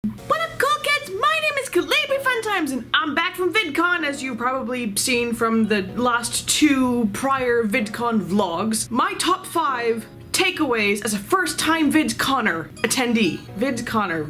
What up, cool kids? My name is Calabi Funtimes, and I'm back from VidCon, as you've probably seen from the last two prior VidCon vlogs. My top 5 takeaways as a first-time VidConner attendee. VidConner.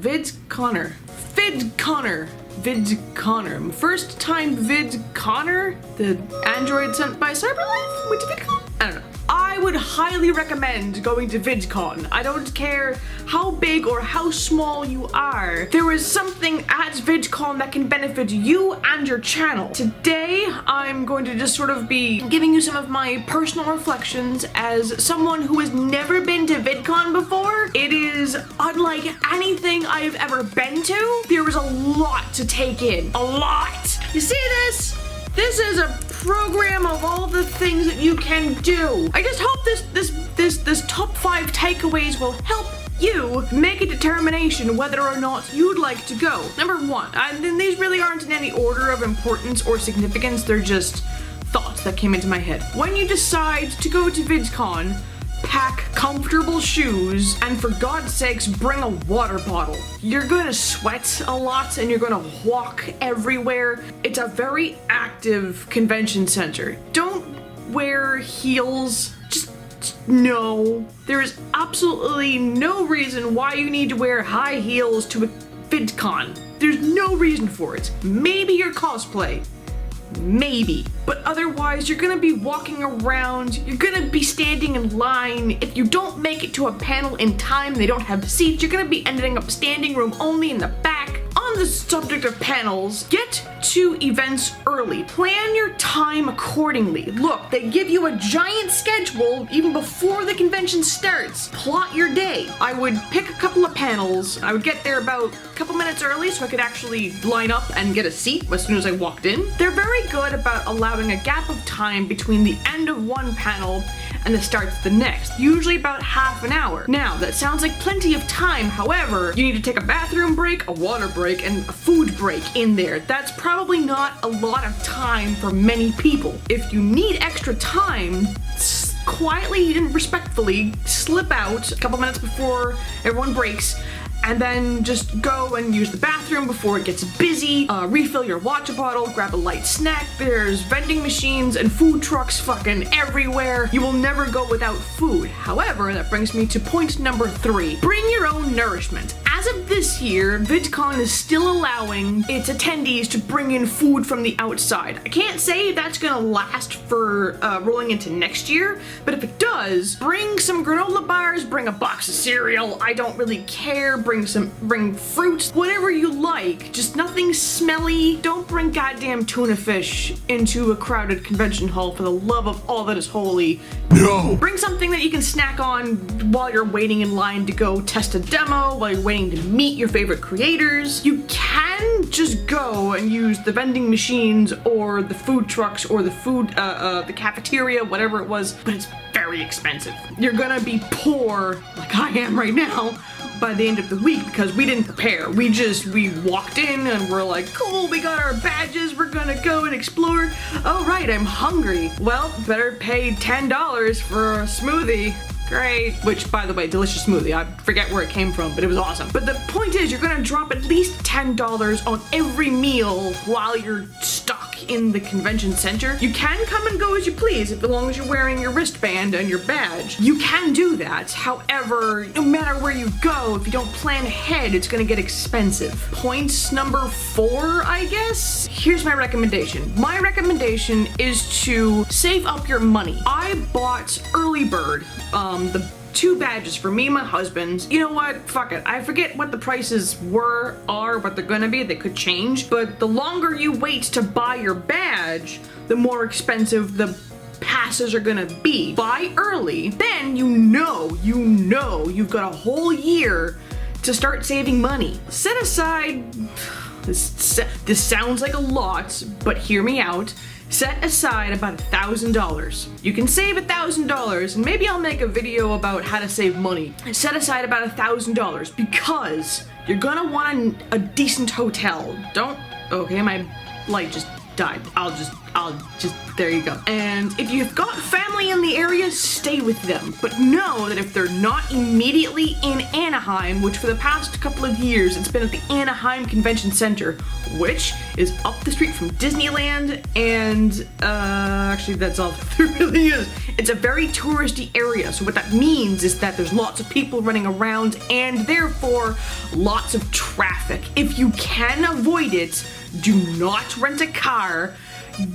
First-time VidConner? The android sent by Cyberlife went to VidCon? I don't know. I would highly recommend going to VidCon. I don't care how big or how small you are. There is something at VidCon that can benefit you and your channel. Today, I'm going to just sort of be giving you some of my personal reflections as someone who has never been to VidCon before. It is unlike anything I've ever been to. There is a lot to take in. A lot. You see this? This is a program of all the things that you can do. I just hope this top 5 takeaways will help you make a determination whether or not you'd like to go. Number 1, and these really aren't in any order of importance or significance, they're just thoughts that came into my head. When you decide to go to VidCon, pack comfortable shoes, and for God's sakes, bring a water bottle. You're gonna sweat a lot and you're gonna walk everywhere. It's a very active convention center. Don't wear heels. Just no. There is absolutely no reason why you need to wear high heels to a VidCon. There's no reason for it. Maybe your cosplay. Maybe. But otherwise, you're gonna be walking around, you're gonna be standing in line. If you don't make it to a panel in time, they don't have seats, you're gonna be ending up standing room only in the back. On the subject of panels, get to events early. Plan your time accordingly. Look, they give you a giant schedule even before the convention starts. Plot your day. I would pick a couple of panels. I would get there about a couple minutes early so I could actually line up and get a seat as soon as I walked in. They're very good about allowing a gap of time between the end of one panel and the start of the next, usually about half an hour. Now, that sounds like plenty of time. However, you need to take a bathroom break, a water break, and a food break in there. That's probably not a lot of time for many people. If you need extra time, quietly and respectfully slip out a couple minutes before everyone breaks, and then just go and use the bathroom before it gets busy, refill your water bottle, grab a light snack. There's vending machines and food trucks fucking everywhere. You will never go without food. However, that brings me to point number 3. Bring your own nourishment. As of this year, VidCon is still allowing its attendees to bring in food from the outside. I can't say that's gonna last for rolling into next year, but if it does, bring some granola bars, bring a box of cereal, I don't really care, bring fruit, whatever you like, just nothing smelly. Don't bring goddamn tuna fish into a crowded convention hall for the love of all that is holy. No! Bring something that you can snack on while you're waiting in line to go test a demo, while you're waiting to meet your favorite creators. You can just go and use the vending machines or the food trucks or the the cafeteria, whatever it was, but it's very expensive. You're gonna be poor, like I am right now, by the end of the week because we didn't prepare. We walked in and we're like, cool, we got our badges, we're gonna go and explore. Oh right, I'm hungry. Well, better pay $10 for a smoothie. Great. Which, by the way, delicious smoothie. I forget where it came from, but it was awesome. But the point is, you're gonna drop at least $10 on every meal while you're stuck in the convention center. You can come and go as you please, as long as you're wearing your wristband and your badge. You can do that. However, no matter where you go, if you don't plan ahead, it's gonna get expensive. Point number 4, I guess? Here's my recommendation. My recommendation is to save up your money. I bought Early Bird, the 2 badges for me and my husband. You know what? Fuck it. I forget what the prices are, what they're gonna be. They could change. But the longer you wait to buy your badge, the more expensive the passes are gonna be. Buy early, then you know you've got a whole year to start saving money. Set aside, this sounds like a lot, but hear me out. Set aside about $1,000. You can save $1,000, and maybe I'll make a video about how to save money. Set aside about $1,000 because you're gonna want a decent hotel. Okay, my light just died. I'll just there you go. And if you've got family in the area, stay with them. But know that if they're not immediately in Anaheim, which for the past couple of years, it's been at the Anaheim Convention Center, which is up the street from Disneyland, and actually that's all there really is. It's a very touristy area, so what that means is that there's lots of people running around and therefore lots of traffic. If you can avoid it, do not rent a car.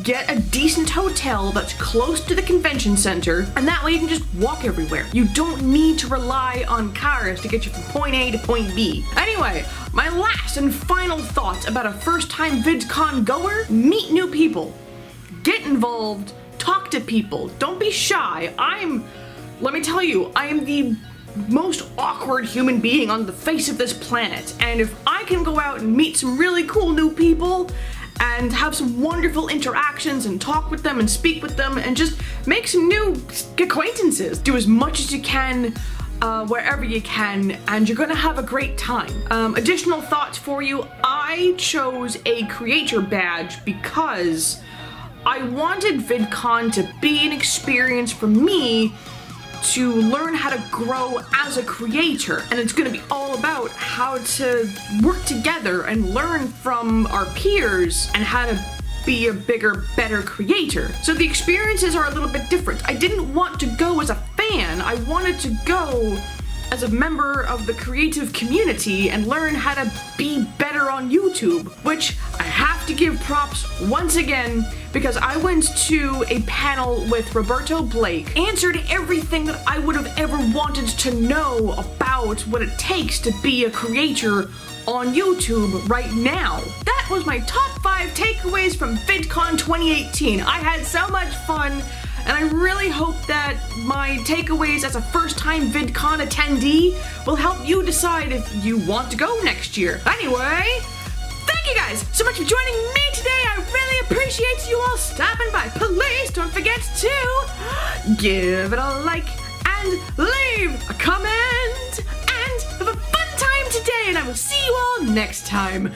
Get a decent hotel that's close to the convention center, and that way you can just walk everywhere. You don't need to rely on cars to get you from point A to point B. Anyway, my last and final thought about a first-time VidCon goer: meet new people. Get involved, talk to people, don't be shy. Let me tell you, I am the most awkward human being on the face of this planet, and if I can go out and meet some really cool new people and have some wonderful interactions and talk with them and speak with them and just make some new acquaintances, do as much as you can wherever you can, and you're gonna have a great time. Additional thoughts for you: I chose a creator badge because I wanted VidCon to be an experience for me to learn how to grow as a creator, and it's going to be all about how to work together and learn from our peers and how to be a bigger, better creator. So the experiences are a little bit different. I didn't want to go as a fan, I wanted to go as a member of the creative community and learn how to be better on YouTube, which I have to give props once again, because I went to a panel with Roberto Blake, answered everything that I would have ever wanted to know about what it takes to be a creator on YouTube right now. That was my top 5 takeaways from VidCon 2018. I had so much fun, and I really hope that my takeaways as a first-time VidCon attendee will help you decide if you want to go next year. Anyway, thank you guys so much for joining me today. I really appreciate you all stopping by. Please don't forget to give it a like and leave a comment and have a fun time today, and I will see you all next time.